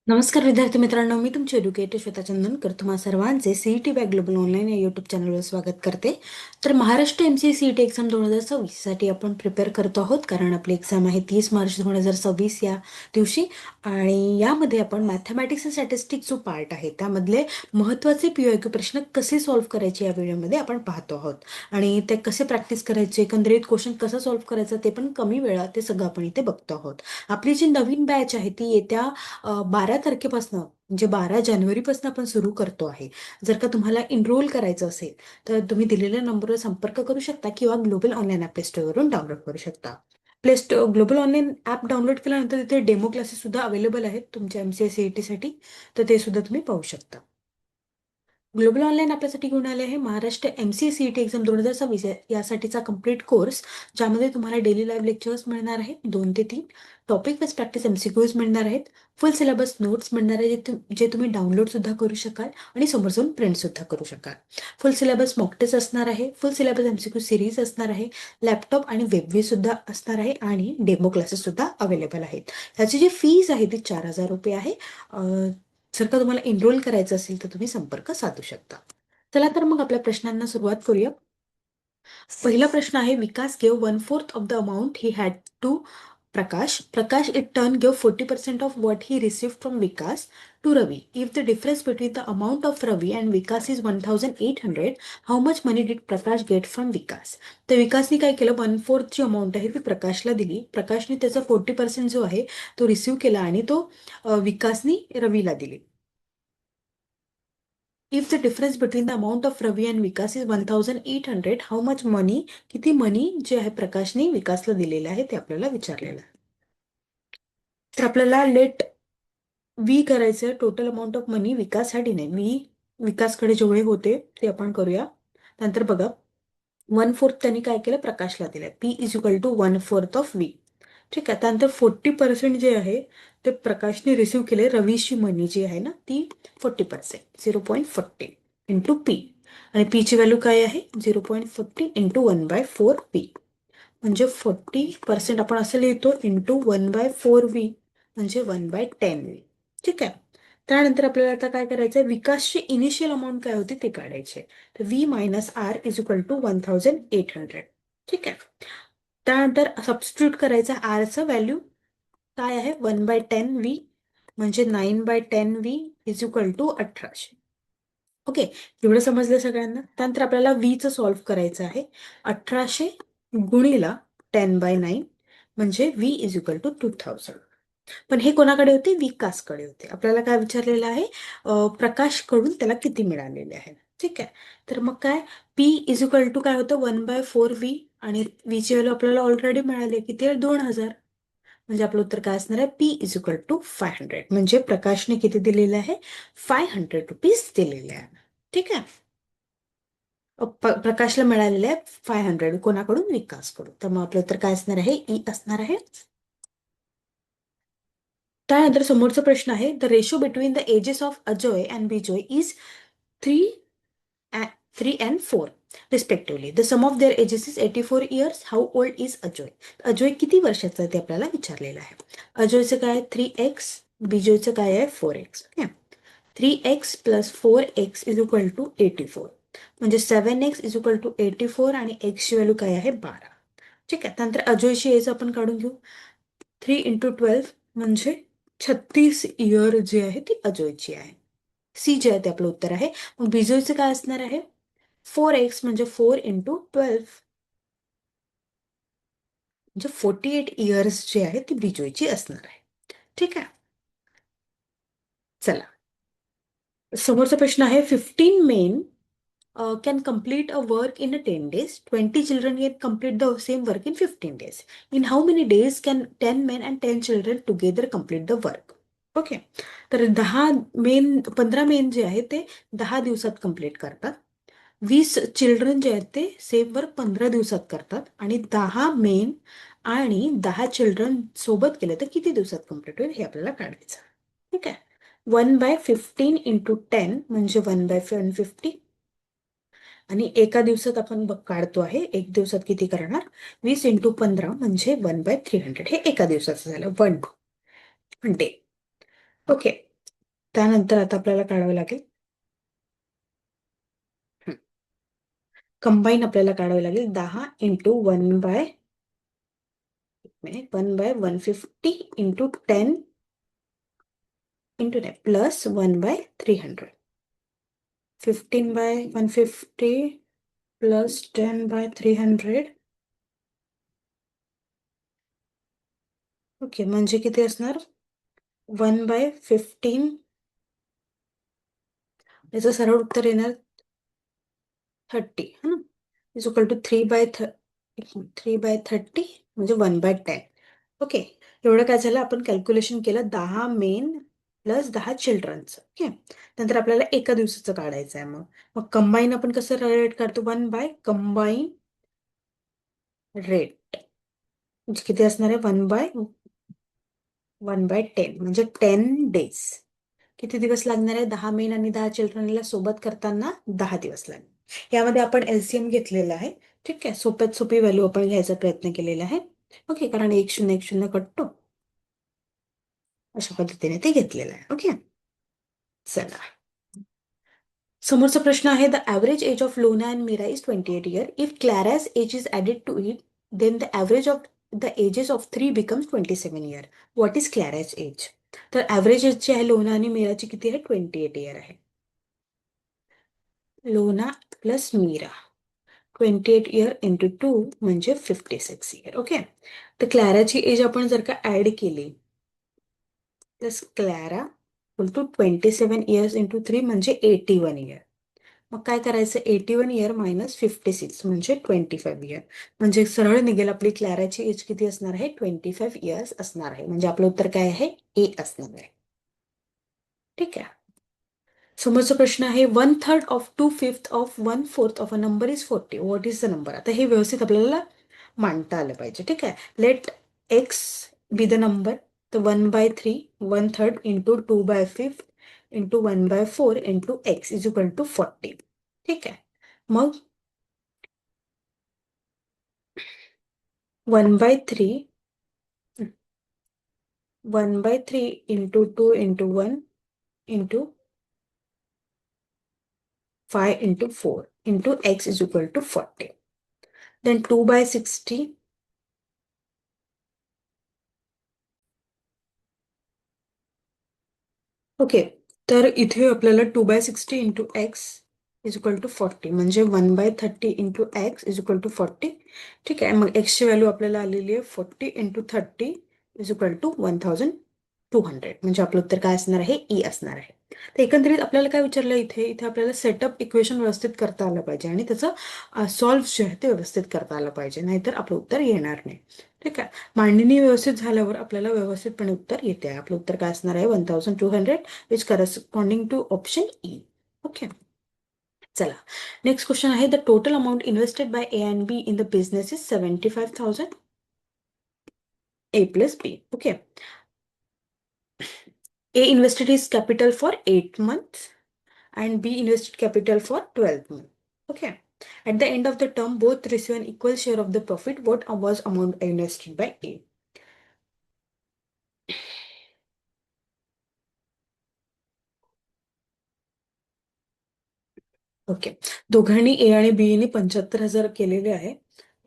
नमस्कार विद्यार्थी मित्रांनो, मी तुमचे एज्युकेटर श्वेता चंदनकर तुम्हा सर्वांचे सीईटी बाय ग्लोबल ऑनलाईन या यूट्यूब चॅनलवर स्वागत करते. तर महाराष्ट्र एमसीए सीईटी एक्झाम 2026 साठी आपण प्रिपेअर करतो आहोत, कारण आपली एक्झाम आहे 30 मार्च 2026 या दिवशी. आणि यामध्ये आपण मॅथमॅटिक्स अँड स्टॅटिस्टिक्स जो पार्ट आहे त्यामधले महत्त्वाचे पीओक्यू प्रश्न कसे सॉल्व्ह करायचे या व्हिडिओमध्ये आपण पाहतो आहोत. आणि ते कसे प्रॅक्टिस करायचे, एकंदरीत क्वेश्चन कसं सॉल्व्ह करायचं ते पण कमी वेळात, ते सगळं आपण इथे बघतो आहोत. आपली जी नवीन बॅच आहे ती येत्या 12 तारखेपासून, म्हणजे 12 जानेवारीपासून आपण सुरू करतो आहे. जर का तुम्हाला एनरोल करायचं असेल तर तुम्ही दिलेल्या नंबरवर संपर्क करू शकता किंवा ग्लोबल ऑनलाईन ॲप प्ले स्टोअरवरून डाउनलोड करू शकता. ग्लोबल ऑनलाईन ॲप डाउनलोड केल्यानंतर तिथे डेमो क्लासेस सुद्धा अवेलेबल आहेत तुमच्या एमसीए सीईटी साठी, तर ते सुद्धा तुम्ही पाहू शकता. ग्लोबल ऑनलाईन आपल्यासाठी घेऊन आले आहे महाराष्ट्र एमसीए सीईटी एक्झाम 2026 यासाठीचा कम्प्लीट कोर्स, ज्यामध्ये तुम्हाला डेली लाईव्ह लेक्चर्स मिळणार आहेत 2 ते 3, टॉपिक वाईज प्रॅक्टिस एमसीक्यूज मिळणार आहेत, फुल सिलेबस नोट्स मिळणार आहे जे तुम्ही डाउनलोड सुद्धा करू शकाल आणि समोर जाऊन प्रिंट सुद्धा करू शकाल. फुल सिलेबस मॉक टेस्ट असणार आहे, फुल सिलेबस एमसीक्यू सिरीज असणार आहे, लॅपटॉप आणि वेबवे सुद्धा असणार आहे आणि डेमो क्लासेस सुद्धा अवेलेबल आहेत. त्याची जी फीज आहे ती 4,000 रुपये आहे. जर का तुम्हाला एनरोल करायचं असेल तर तुम्ही संपर्क साधू शकता. चला तर मग आपल्या प्रश्नांना सुरुवात करूया. पहिला प्रश्न आहे, Vikas gave 1/4 of the amount he had to Prakash. Prakash in turn gave 40% of what he received from Vikas to Ravi. If the difference between the amount of Ravi and Vikas is 1,800, how much money did Prakash get from Vikas? तर विकासने काय केलं, 1/4 ची amount आहे ती प्रकाशला दिली. प्रकाशने त्याचा 40% जो आहे तो रिसिव्ह केला आणि तो विकासने रवीला दिली. If the difference between the amount of Ravi and Vikas is 1,800, how much money, किती मनी जे आहे प्रकाशने विकासला दिलेलं आहे ते आपल्याला विचारलेलं आहे. तर आपल्याला लेट वी करायचं, टोटल अमाऊंट ऑफ मनी विकाससाठी नाही, विकासकडे जेवढे होते ते आपण करूया. नंतर बघा, 1/4 त्यांनी काय केलं, प्रकाशला दिलं. P is equal to 1/4 of V. ठीक आहे. त्यानंतर 40% जे आहे ते प्रकाशने रिसिव्ह केले. रवीची मनी जी आहे ना ती 40%, 0.40 इंटू पी. आणि पीची व्हॅल्यू काय आहे, 0.40 इंटू 1/4 पी. म्हणजे 40% आपण असं लिहितो इंटू 1/4 व्ही, म्हणजे 1/10 व्ही. ठीक आहे. त्यानंतर आपल्याला आता काय करायचं आहे, विकासची इनिशियल अमाऊंट काय होती ते काढायचे. तर V minus R is equal to 1,800. ठीक आहे. त्यानंतर सबस्टिट्यूट करायचं, आरचं व्हॅल्यू काय आहे, 1/10 व्ही, म्हणजे 9/10 V is equal to 1800. Okay, एवढं समजलं सगळ्यांना. त्यानंतर आपल्याला व्हीचं सॉल्व्ह करायचं आहे. 1800 गुणीला 10/9 म्हणजे व्ही इज इक्वल टू 2000. पण हे कोणाकडे होते, विकासकडे होते. आपल्याला काय विचारलेलं आहे, प्रकाशकडून त्याला किती मिळालेले आहे. ठीक आहे. तर मग काय, पी इज इक्वल टू काय होतं, 1/4 व्ही, आणि व्हीची व्हॅल्यू आपल्याला ऑलरेडी मिळाली किती आहे, 2000. म्हणजे आपलं उत्तर काय असणार आहे, पी इज इक्वल टू 500. म्हणजे प्रकाशने किती दिलेले आहे, 500 रुपीज दिलेले आहे. ठीक आहे. प्रकाशला मिळालेले आहे 500, कोणाकडून, विकासकडून. तर मग आपलं उत्तर काय असणार आहे, ई असणार आहे. त्यानंतर समोरचा प्रश्न आहे, the ratio between the ages of Ajay and Bijoy is 3 and 4 respectively. The sum of their ages is 84 years. How old is Ajay? Ajay किती वर्षाचा आहे ते आपल्याला विचारलेलं आहे. अजयचं काय आहे, 3x, बिजोयचं काय आहे, 4x. Okay. 3x plus 4x is equal to 84, म्हणजे 7x इज इक्वल टू 84 आणि एक्सची व्हॅल्यू काय आहे, 12. ठीक आहे. त्यानंतर अजयची एज आपण काढून घेऊ. 3 इंटू 12 म्हणजे 36 इयर जी आहे ती अजयची आहे. सी जे आहे ते आपलं उत्तर आहे. मग बिजोयचं काय असणार आहे, 4x म्हणजे 4 इंटू 12, म्हणजे 48 इयर्स जी आहे ती बिजोयची असणार आहे. ठीक आहे. चला, समोरचा प्रश्न आहे, 15 main can complete a work in 10 days. 20 children can complete the same work in 15 days. In how many days can 10 men and 10 children together complete the work? Okay. तर 15 मेन जे आहे ते 10 दिवसात कंप्लीट करतात. 20 चिल्ड्रन जे आहेत ते same work 15 दिवसात करतात. आणि 10 मेन आणि 10 चिल्ड्रन सोबत केले तर किती दिवसात कंप्लीट होईल हे आपल्याला काढायचं. ठीक आहे. 1/15 इंटू 10 म्हणजे 1/150. आणि एका दिवसात आपण काढतो आहे, एक दिवसात किती करणार, 20 इंटू 15 म्हणजे 1/300. हे एका दिवसाचं झालं, 1 डे. ओके. त्यानंतर आता आपल्याला काढावं लागेल कंबाईन, आपल्याला काढावं लागेल 10 into 1/150 into 10 into 10 plus 1/300. 15/150 plus 10/300. Okay, म्हणजे किती असणार? 1/15. याचं सरळ उत्तर येणार 30 है ना, इज इक्वल टू 3/30 म्हणजे 1/10. ओके, एवढं काय झालं, आपण कॅल्क्युलेशन केलं 10 मेन प्लस 10 चिल्ड्रनचं. ओके, नंतर आपल्याला एका दिवसाचं काढायचं आहे. मग मग कंबाईन आपण कसं रेट काढतो? 1/कंबाईन रेट म्हणजे किती असणार आहे? 1/10 म्हणजे 10 डेज. किती दिवस लागणार आहे? 10 मेन आणि 10 चिल्ड्रनला सोबत करताना 10 दिवस लागणार. यामध्ये आपण एलसीएम घेतलेला आहे. ठीक आहे, सोप्यात सोपी व्हॅल्यू आपण घ्यायचा प्रयत्न केलेला आहे. ओके, कारण 1 0 1 0 कटतो, अशा पद्धतीने ते घेतलेलं आहे. ओके, चला समोरचा प्रश्न आहे, the average age of Lona and Meera is 28 year. If Clara's age is added to it, then the average of the ages of 3 becomes 27 year. What is Clara's age? तर ॲव्हरेज एज जी आहे Lona आणि मीराची किती आहे? 28 year आहे. लोना plus Mira 28 year into 2 म्हणजे 56 year. Okay, तर क्लॅराची एज आपण जर का ऍड केली, plus Clara equal to 27 years into 3 म्हणजे 81 इयर. मग काय करायचं? 81 इयर मायनस 56 म्हणजे 25 इयर. म्हणजे सरळ निघेल आपली क्लॅराची एज किती असणार आहे? 25 इयर्स असणार आहे. म्हणजे आपलं उत्तर काय आहे? ए असणार आहे. ठीक आहे, समोरचा प्रश्न आहे, 1/3 of 2/5 of 1/4 of a number is 40. What is the number? आता हे व्यवस्थित आपल्याला मांडता आलं पाहिजे. ठीक आहे, let x be the number. तर 1/3 1/3 into 2/5 into 1/4 into x is equal to 40. ठीक आहे, मग 1/3 into 2 into 1 into 5 into 4 into x is equal to 40. Then 2/60. Okay, तर इथे आपल्याला 2/60 into x is equal to 40 म्हणजे 1/30 into x is equal to 40. ठीक आहे, मग एक्सची व्हॅल्यू आपल्याला आलेली आहे 40 इंटू 30 इज इक्वल टू 1200. म्हणजे आपलं उत्तर काय असणार आहे? ई असणार आहे. तर एकंदरीत आपल्याला काय विचारलं इथे? इथे आपल्याला सेटअप इक्वेशन व्यवस्थित करता आलं पाहिजे आणि त्याचं सॉल्व्ह जे आहे ते व्यवस्थित करता आलं पाहिजे, नाहीतर आपलं उत्तर येणार नाही. ठीक आहे, मांडणी व्यवस्थित झाल्यावर आपल्याला व्यवस्थितपणे उत्तर येते. आपलं उत्तर काय असणार आहे? 1200 which corresponding to option E. Okay, चला नेक्स्ट क्वेश्चन आहे, the total amount invested by A and B in the business is 75,000. A plus B. Okay, A invested his capital for 8 months and B invested capital for 12 months. Okay. At the end of the term, both receive an equal share of the profit. What was amount invested by A? Okay, दोघांनी A आणि B ने 75,000 केलेले आहे.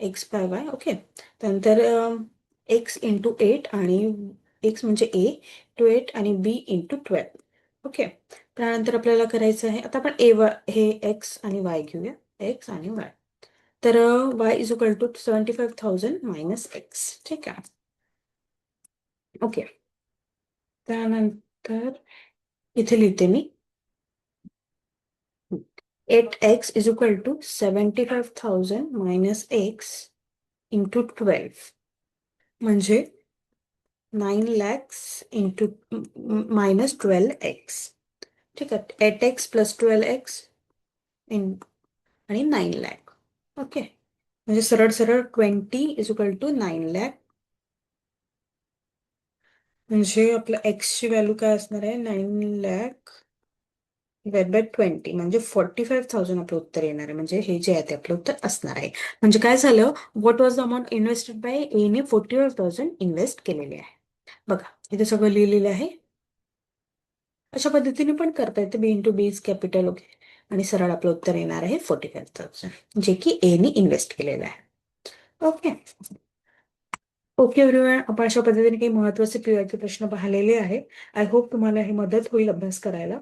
X by y. Okay, त्यानंतर x into 8 आणि x म्हणजे ए to 8 आणि बी into 12. Okay, त्यानंतर आपल्याला करायचं आहे, आता आपण ए हे एक्स आणि वाय घेऊया. एक्स आणि वाय. तर y is equal to 75,000 minus x. ठीक आहे, ओके, त्यानंतर इथे लिहिते मी 8x is equal to 75,000 minus x into 12 म्हणजे 9 lakhs इंटू मायनस 12x. ठीक आहे, 8x प्लस 12x आणि 9 lakh. ओके, म्हणजे सरळ सरळ 20 इज इक्वल टू 9 lakh. म्हणजे आपलं एक्स ची व्हॅल्यू काय असणार आहे? 9 lakh डिवाइड बाय 20 म्हणजे 45,000 आपलं उत्तर येणार आहे. म्हणजे हे जे आहे ते आपलं उत्तर असणार आहे. म्हणजे काय झालं? What was the amount invested by A ने 45,000 इन्व्हेस्ट केलेले आहे. बघा इथे सगळं लिहिलेलं आहे. अशा पद्धतीने पण करता येते. बी इंटू बीज कॅपिटल. ओके. आणि सरळ आपलं उत्तर येणार आहे 45,000, जे की एने इन्व्हेस्ट केलेलं आहे. ओके. ओके एव्हरीवन, आपण अशा पद्धतीने काही महत्वाचे पीवायचे प्रश्न पाहिलेले आहे. आय होप तुम्हाला हे मदत होईल अभ्यास करायला.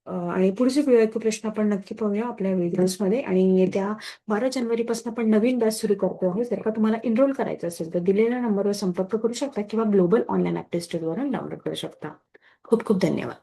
आणि पुढचे पीवायक्यू प्रश्न आपण नक्की पाहूया आपल्या व्हिडिओजमध्ये. आणि येत्या 12 जानेवारी पासून आपण नवीन बॅच सुरू करतो आहोत. जर का तुम्हाला एनरोल करायचं असेल तर दिलेल्या नंबरवर संपर्क करू शकता किंवा ग्लोबल ऑनलाईन ऍप टेस्टवरून डाउनलोड करू शकता. खूप खूप धन्यवाद.